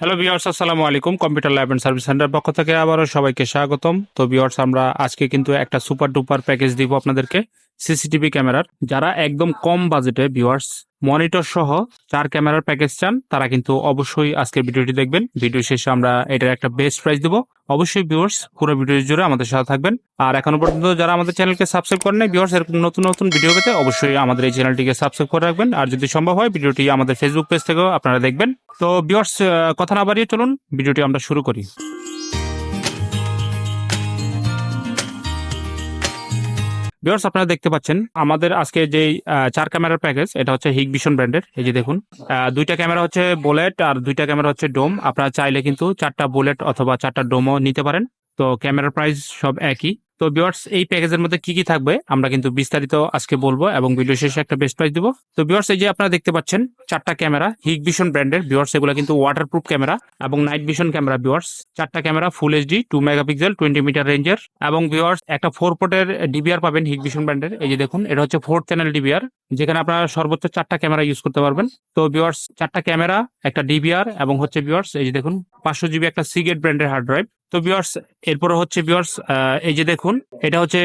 Hello viewers, আসসালামু আলাইকুম। Computer lab and service centre পক্ষ থেকে আবারও সবাইকে স্বাগতম। তো ভিউয়ার্স, আমরা আজকে কিন্তু একটা সুপার ডুপার প্যাকেজ দিব আপনাদেরকে সিসিটিভি ক্যামেরার। যারা একদম কম বাজেটে ভিউয়ার্স মনিটর সহ 4 ক্যামেরার প্যাকেজ চান, তারা কিন্তু অবশ্যই আজকের ভিডিওটি দেখবেন। ভিডিও শেষে আমরা এটার একটা বেস্ট প্রাইস দেবো। অবশ্যই ভিউয়ার্স পুরো ভিডিও জুড়ে আমাদের সাথে থাকবেন। আর এখনো পর্যন্ত যারা আমাদের চ্যানেলকে সাবস্ক্রাইব করেন নাই ভিউয়ার্স, এরকম নতুন নতুন ভিডিও পেতে অবশ্যই আমাদের এই চ্যানেলটিকে সাবস্ক্রাইব করে রাখবেন। আর যদি সম্ভব হয় ভিডিওটি আমাদের ফেসবুক পেজ থেকেও আপনারা দেখবেন। তো ভিউয়ার্স, কথা না বাড়িয়ে চলুন ভিডিওটি আমরা শুরু করি। ভিউয়ার্স, আপনারা দেখতে পাচ্ছেন আমাদের আজকে যে 4 ক্যামেরার প্যাকেজ, এটা হচ্ছে হিকভিশন ব্র্যান্ডের। এই যে দেখুন, 2টা ক্যামেরা হচ্ছে বুলেট আর 2টা ক্যামেরা হচ্ছে ডোম। আপনারা চাইলে কিন্তু 4টা বুলেট অথবা 4টা ডোমও নিতে পারেন। তো ক্যামেরার প্রাইস সব একই। তো ভিউয়ার্স, এই প্যাকেজের মধ্যে কি কি থাকবে আমরা কিন্তু বিস্তারিত আজকে বলবো এবং ভিডিও শেষে একটা বেস্ট প্রাইস দিব। তো ভিউয়ার্স, এই যে আপনারা দেখতে পাচ্ছেন 4টা ক্যামেরা হিকভিশন ব্র্যান্ডের। ভিউয়ার্স, এগুলো কিন্তু ওয়াটারপ্রুফ ক্যামেরা এবং নাইট ভিশন ক্যামেরা। ভিউয়ার্স, 4টা camera full HD 2 megapixel 20 metre রেঞ্জের। এবং ভিউয়ার্স, একটা 4 পোর্টের ডিবিআর পাবেন হিকভিশন ব্র্যান্ডের। এই যে দেখুন, এটা হচ্ছে 4 চ্যানেল ডিবিআর, যেখানে আপনারা সর্বোচ্চ 4টা ক্যামেরা ইউজ করতে পারবেন। তো ভিউয়ার্স, 4টা ক্যামেরা, একটা ডিবিআর এবং হচ্ছে ভিউয়ার্স এই যে দেখুন 500 জিবি একটা সিগেট ব্র্যান্ডের হার্ড ড্রাইভ। তো ভিউয়ার্স, এরপরে হচ্ছে ভিউয়ার্স এই যে দেখুন, এটা হচ্ছে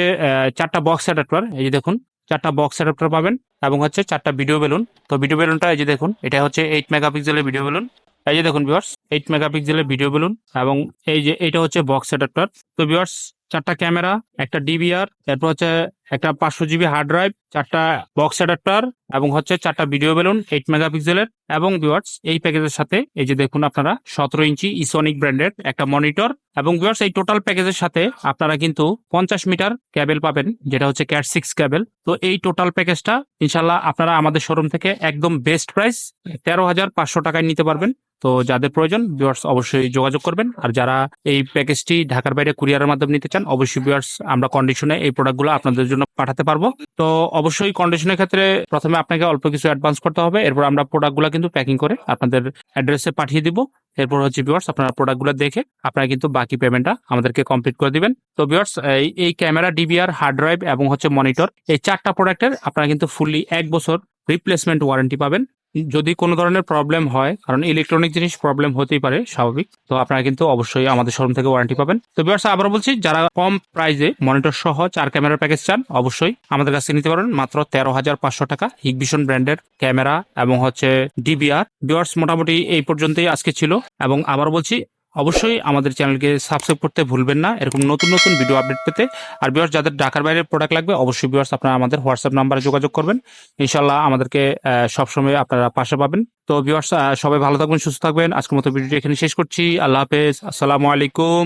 4টা বক্স অ্যাডাপ্টার। এই যে দেখুন, 4টা বক্স অ্যাডাপ্টার পাবেন এবং হচ্ছে 4টা ভিডিও বেলুন। তো ভিডিও বেলুনটা এই যে দেখুন, এটা হচ্ছে 8 মেগাপিক্সেলের ভিডিও বেলুন। এই যে দেখুন ভিউয়ার্স, 8 মেগাপিক্সেলের ভিডিও বেলুন এবং এই যে এটা হচ্ছে বক্স অ্যাডাপ্টার। তো ভিউয়ার্স, 4টা ক্যামেরা, একটা ডিবিআর, এরপর হচ্ছে একটা 500 জিবি হার্ড ড্রাইভ, 4টা বক্স অ্যাডাপ্টার এবং হচ্ছে 4টা ভিডিও বেলুন 8 মেগাপিক্সেলের। এবং ভিউয়ার্স, এই প্যাকেজের সাথে এই যে দেখুন আপনারা 17 ইঞ্চি ইসোনিক ব্র্যান্ডের একটা মনিটর। এবং ভিউয়ার্স, এই টোটাল প্যাকেজের সাথে আপনারা কিন্তু 50 মিটার ক্যাবেল পাবেন, যেটা হচ্ছে ক্যাট 6 ক্যাবেল। তো এই টোটাল প্যাকেজটা ইনশাল্লাহ আপনারা আমাদের শোরুম থেকে একদম বেস্ট প্রাইস 13,500 টাকায় নিতে পারবেন। তো যাদের প্রয়োজন ভিউয়ার্স অবশ্যই যোগাযোগ করবেন। আর যারা এই প্যাকেজটি ঢাকার বাইরে কুরিয়ারের মাধ্যমে নিতে চান, অবশ্যই ভিউয়ার্স আমরা কন্ডিশনে এই প্রোডাক্টগুলো আপনাদের জন্য পাঠাতে পারবো। তো অবশ্যই কন্ডিশনের ক্ষেত্রে প্রথমে আপনাকে অল্প কিছু অ্যাডভান্স করতে হবে, এরপর আমরা প্রোডাক্টগুলো কিন্তু প্যাকিং করে আপনাদের অ্যাড্রেসে পাঠিয়ে দিব। এরপর হচ্ছে ভিউয়ার্স, আপনারা প্রোডাক্টগুলো দেখে আপনারা কিন্তু বাকি পেমেন্টটা আমাদেরকে কমপ্লিট করে দিবেন। তো ভিউয়ার্স, এই ক্যামেরা, ডিবিআর, হার্ড ড্রাইভ এবং হচ্ছে মনিটর, এই 4টা প্রোডাক্টের আপনারা কিন্তু ফুললি 1 বছর রিপ্লেসমেন্ট ওয়ারেন্টি পাবেন। যদি কোনো ধরনের প্রবলেম হয়, কারণ ইলেকট্রনিক জিনিস প্রবলেম হতেই পারে, স্বাভাবিক, তো আপনারা কিন্তু অবশ্যই আমাদের শোরুম থেকে ওয়ারেন্টি পাবেন। তো ভিউয়ার্স, আবার বলছি, যারা কম প্রাইসে মনিটর সহ 4 ক্যামেরার প্যাকেজ চান অবশ্যই আমাদের কাছে নিতে পারবেন মাত্র 13,500 টাকা। হিকভিশন ব্র্যান্ডের ক্যামেরা এবং হচ্ছে ডিবিআর। ভিউয়ার্স, মোটামুটি এই পর্যন্তই আজকে ছিল। এবং আবার বলছি, অবশ্যই আমাদের চ্যানেলকে সাবস্ক্রাইব করতে ভুলবেন না এরকম নতুন নতুন ভিডিও আপডেট পেতে। আর ভিউয়ার্স, যাদের ঢাকার বাইরে প্রোডাক্ট লাগবে অবশ্যই ভিউয়ার্স আপনারা আমাদের হোয়াটসঅ্যাপ নাম্বারে যোগাযোগ করবেন। ইনশাল্লাহ আমাদেরকে সবসময় আপনারা পাশে পাবেন। তো ভিউয়ার্স, সবাই ভালো থাকবেন, সুস্থ থাকবেন। আজকের মতো ভিডিওটি এখানে শেষ করছি। আল্লাহ হাফেজ, আসসালামু আলাইকুম।